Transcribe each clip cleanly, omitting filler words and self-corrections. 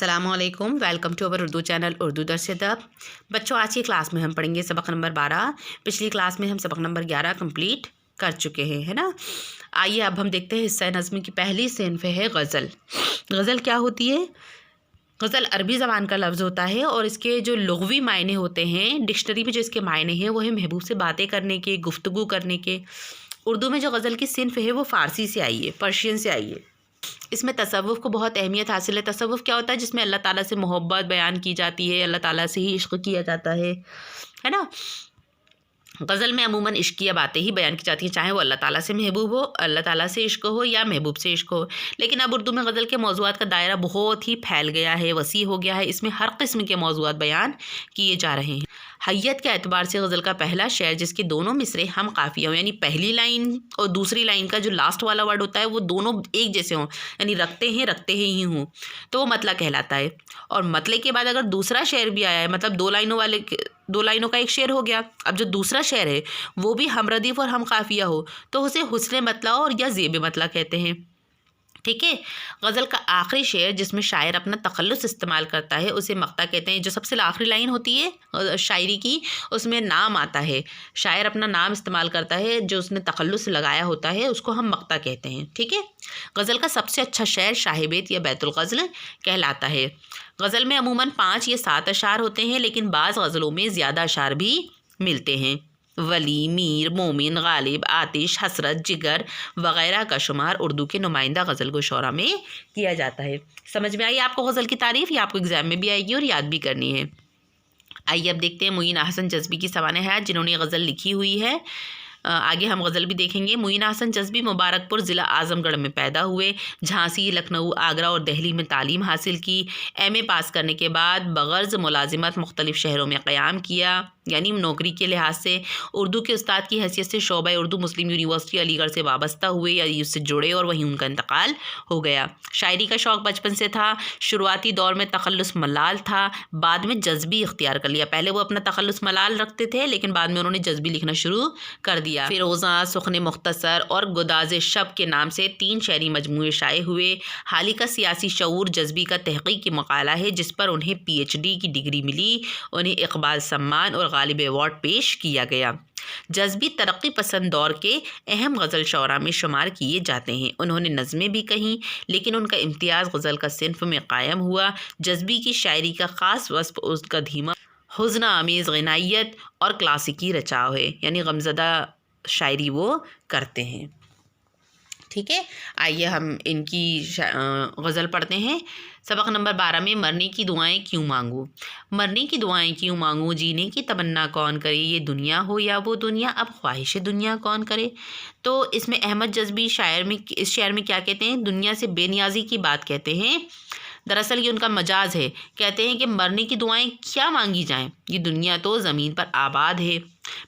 अस्सलामुअलैकुम, welcome to our Urdu channel Urdu दर्स अदब। बच्चों, आज की क्लास में हम पढ़ेंगे सबक नंबर 12। पिछली क्लास में हम सबक नंबर 11 कंप्लीट कर चुके हैं, है ना। आइए अब हम देखते हैं हिस्सा नज़्म की पहली सिन्फ है गज़ल। गज़ल क्या होती है? गज़ल अरबी ज़बान का लफ्ज़ होता है और इसके जो लुग़वी मायने होते हैं, डिक्शनरी में जो इसके मायने हैं वो है महबूब से बातें करने के, गुफ्तगू करने के। उर्दू में जो गज़ल की सिन्फ है वो फ़ारसी से आई है, पर्शियन से आई है। इसमें तसव्वुफ़ को बहुत अहमियत हासिल है। तसव्वुफ़ क्या होता है? जिसमें अल्लाह ताला से मोहब्बत बयान की जाती है, अल्लाह ताला से ही इश्क़ किया जाता है ना। गज़ल में अमूमन इश्क़िया बातें ही बयान की जाती हैं, चाहे वो अल्लाह ताला से महबूब हो, अल्लाह ताला से इश्क़ हो या महबूब से इश्क़ हो। लेकिन अब उर्दू में गज़ल के मौज़ूआत का दायरा बहुत ही फैल गया है, वसी हो गया है। इसमें हर किस्म के मौज़ूआत बयान किए जा रहे हैं। हैयत के एतबार से गज़ल का पहला शेर, जिसके दोनों मिसरे हम काफ़िया हों, यानी पहली लाइन और दूसरी लाइन का जो लास्ट वाला वर्ड होता है वो दोनों एक जैसे हों, यानी रखते हैं ही हों, तो वो मतला कहलाता है। और मतले के बाद अगर दूसरा शेर भी आया है, मतलब दो लाइनों का एक शेर हो गया, अब जो दूसरा शेर है वो भी हम रदीफ़ और हम काफ़िया हो, तो उसे हुस्न मतला और या ज़ेब मतला कहते हैं। ठीक है। गज़ल का आखिरी शेर, जिसमें शायर अपना तखल्लुस इस्तेमाल करता है, उसे मक्ता कहते हैं। जो सबसे आखिरी लाइन होती है शायरी की, उसमें नाम आता है, शायर अपना नाम इस्तेमाल करता है, जो उसने तखल्लुस लगाया होता है उसको हम मक्ता कहते हैं। ठीक है। गज़ल का सबसे अच्छा शेर शाहिबेत या बैतुल ग़ज़ल कहलाता है। गज़ल में अमूमन 5 या 7 अशार होते हैं, लेकिन बाज़ गज़लों में ज़्यादा अशार भी मिलते हैं। वली, मीर, मोमिन, गालिब, आतिश, हसरत, जिगर वग़ैरह का शुमार उर्दू के नुमाइंदा गज़ल गो शौरा में किया जाता है। समझ में आई आपको गज़ल की तारीफ़? या आपको एग्ज़ाम में भी आएगी और याद भी करनी है। आइए अब देखते हैं मुइन हसन जज़्बी की सवाने हयात, जिन्होंने गज़ल लिखी हुई है। आगे हम गज़ल भी देखेंगे। मुइन हसन जज़्बी मुबारकपुर ज़िला आज़मगढ़ में पैदा हुए। झांसी, लखनऊ, आगरा और दिल्ली में तालीम हासिल की। एमए पास करने के बाद बग़र्ज़ मुलाज़िमत मुख्तलिफ़ शहरों में क़याम किया, यानी नौकरी के लिहाज से। उर्दू के उस्ताद की हैसियत से शोबा उर्दू मुस्लिम यूनिवर्सिटी अलीगढ़ से वाबस्ता हुए या उससे जुड़े और वहीं उनका इंतकाल हो गया। शायरी का शौक़ बचपन से था। शुरुआती दौर में तखल्लुस मलाल था, बाद में जज़्बी इख्तियार कर लिया। पहले वो अपना तखल्लुस मलाल रखते थे, लेकिन बाद में उन्होंने जज़्बी लिखना शुरू कर दिया। फ़िरोज़ा, सुख़्न मुख्तसर और गुदाज़ शब के नाम से 3 शेरी मजमूए शाये हुए। हाल का सियासी शऊर जज़्बी का तहक़ीक़ी मक़ाला है, जिस पर उन्हें PhD की डिग्री मिली। उन्हें इक़बाल सम्मान और गालिब अवार्ड पेश किया गया। जज़्बी तरक्की पसंद दौर के अहम गज़ल शौरा में शुमार किए जाते हैं। उन्होंने नज़में भी कहीं, लेकिन उनका इम्तियाज़ गज़ल का सिन्फ में कायम हुआ। जज़्बी की शायरी का ख़ास वस्फ़ उसका धीमा हुज़्न आमेज़ ग़नाइयत और क्लासिकी रचाव है, यानी गमज़दा शायरी वो करते हैं। ठीक है। आइए हम इनकी गज़ल पढ़ते हैं। सबक नंबर 12 में मरने की दुआएं क्यों मांगूं। मरने की दुआएं क्यों मांगूं, जीने की तमन्ना कौन करे, ये दुनिया हो या वो दुनिया, अब ख्वाहिश दुनिया कौन करे। तो इसमें अहमद जज़्बी इस शेर में क्या कहते हैं? दुनिया से बेनियाज़ी की बात कहते हैं। दरअसल ये उनका मजाज है। कहते हैं कि मरने की दुआएं क्या मांगी जाएं, ये दुनिया तो ज़मीन पर आबाद है,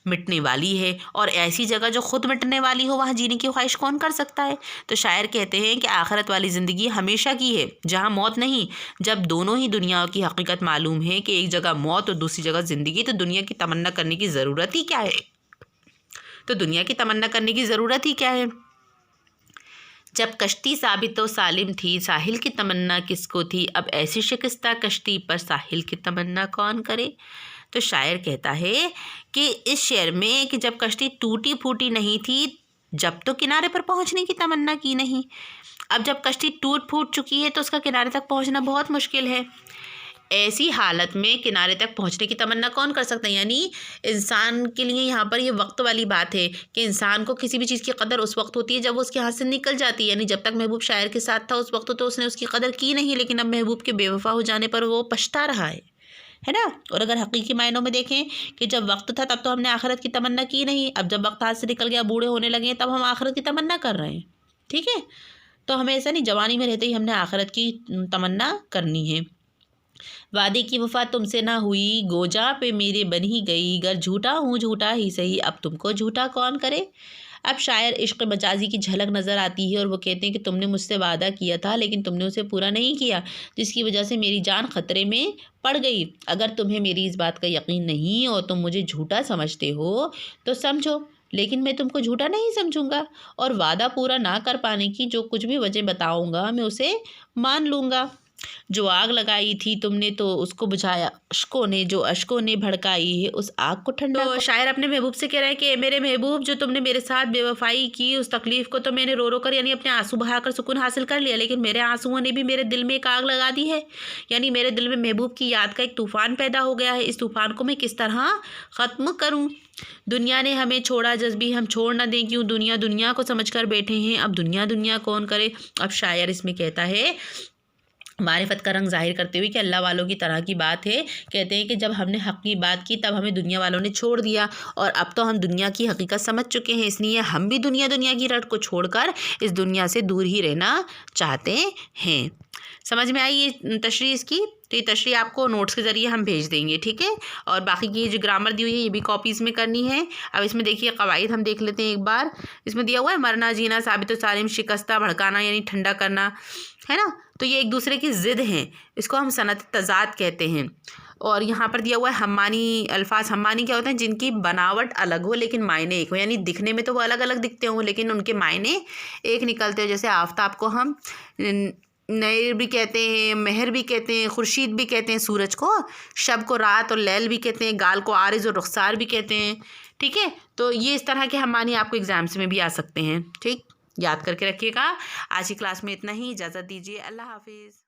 मिटने वाली है, और ऐसी जगह जो खुद मिटने वाली हो वहाँ जीने की ख्वाहिश कौन कर सकता है। तो शायर कहते हैं कि आखिरत वाली ज़िंदगी हमेशा की है, जहाँ मौत नहीं। जब दोनों ही दुनियाओं की हकीकत मालूम है कि एक जगह मौत और दूसरी जगह ज़िंदगी, तो दुनिया की तमन्ना करने की ज़रूरत ही क्या है। जब कश्ती साबित व सालिम थी, साहिल की तमन्ना किसको थी, अब ऐसी शिकस्ता कश्ती पर साहिल की तमन्ना कौन करे। तो शायर कहता है कि इस शेर में कि जब कश्ती टूटी फूटी नहीं थी, जब तो किनारे पर पहुंचने की तमन्ना की नहीं। अब जब कश्ती टूट फूट चुकी है तो उसका किनारे तक पहुंचना बहुत मुश्किल है। ऐसी हालत में किनारे तक पहुंचने की तमन्ना कौन कर सकता है। यानी इंसान के लिए यहाँ पर ये वक्त वाली बात है कि इंसान को किसी भी चीज़ की कदर उस वक्त होती है जब वो उसके हाथ से निकल जाती है। यानी जब तक महबूब शायर के साथ था उस वक्त तो उसने उसकी कदर की नहीं, लेकिन अब महबूब के बेवफा हो जाने पर वो पछता रहा है ना। और अगर हकीकी मायनों में देखें कि जब वक्त था तब तो हमने आखिरत की तमन्ना की नहीं, अब जब वक्त हाथ से निकल गया, बूढ़े होने लगे, तब हम आखिरत की तमन्ना कर रहे हैं। ठीक है। तो हमें ऐसा नहीं जवानी में रहते ही हमने आखिरत की तमन्ना करनी है। वादे की वफा तुमसे ना हुई, गोजा पे मेरे बन ही गई, गर झूठा हूँ झूठा ही सही, अब तुमको झूठा कौन करे। अब शायर इश्क़ मजाजी की झलक नज़र आती है और वो कहते हैं कि तुमने मुझसे वादा किया था लेकिन तुमने उसे पूरा नहीं किया, जिसकी वजह से मेरी जान ख़तरे में पड़ गई। अगर तुम्हें मेरी इस बात का यकीन नहीं और तुम मुझे झूठा समझते हो तो समझो, लेकिन मैं तुमको झूठा नहीं समझूंगा, और वादा पूरा ना कर पाने की जो कुछ भी वजह बताऊंगा मैं उसे मान लूँगा। जो आग लगाई थी तुमने तो उसको बुझाया अश्कों ने, जो अश्कों ने भड़काई है उस आग को ठंडा। तो शायर अपने महबूब से कह रहा है कि मेरे महबूब, जो तुमने मेरे साथ बेवफाई की उस तकलीफ को तो मैंने रो रो कर यानी अपने आंसू बहाकर सुकून हासिल कर लिया, लेकिन मेरे आंसुओं ने भी मेरे दिल में एक आग लगा दी है। यानी मेरे दिल में महबूब की याद का एक तूफ़ान पैदा हो गया है। इस तूफ़ान को मैं किस तरह ख़त्म करूँ। दुनिया ने हमें छोड़ा, जज भी हम छोड़ ना दें, क्यों दुनिया दुनिया को समझ कर बैठे हैं, अब दुनिया दुनिया कौन करे। अब शायर इसमें कहता है मारिफत का रंग ज़ाहिर करते हुए कि अल्लाह वालों की तरह की बात है। कहते हैं कि जब हमने हक़ की बात की तब हमें दुनिया वालों ने छोड़ दिया, और अब तो हम दुनिया की हकीकत समझ चुके हैं, इसलिए हम भी दुनिया दुनिया की रट को छोड़कर इस दुनिया से दूर ही रहना चाहते हैं। समझ में आई ये तशरीह इसकी? तो ये तशरीह आपको नोट्स के ज़रिए हम भेज देंगे, ठीक है। और बाकी की जो ग्रामर दी हुई है ये भी कॉपीज़ में करनी है। अब इसमें देखिए कवायद हम देख लेते हैं एक बार। इसमें दिया हुआ है मरना जीना साबित व सालिम, शिकस्ता भड़काना यानी ठंडा करना, है ना। तो ये एक दूसरे की ज़िद हैं, इसको हम सनत तज़ाद कहते हैं। और यहाँ पर दिया हुआ है हम्मानी अल्फाज। हम्मानी क्या होते हैं? जिनकी बनावट अलग हो लेकिन मायने एक हो, यानी दिखने में तो वो अलग अलग दिखते हों लेकिन उनके मायने एक निकलते हो। जैसे आफ़ताब को हम नैर भी कहते हैं, महर भी कहते हैं, खुर्शीद भी कहते हैं सूरज को, शब को रात और लैल भी कहते हैं, गाल को आरिज़ और रुखसार भी कहते हैं, ठीक है। तो ये इस तरह के हम्मानी आपको एग्ज़ाम्स में भी आ सकते हैं, ठीक। याद करके रखिएगा। आज की क्लास में इतना ही, इजाज़त दीजिए, अल्लाह हाफिज़।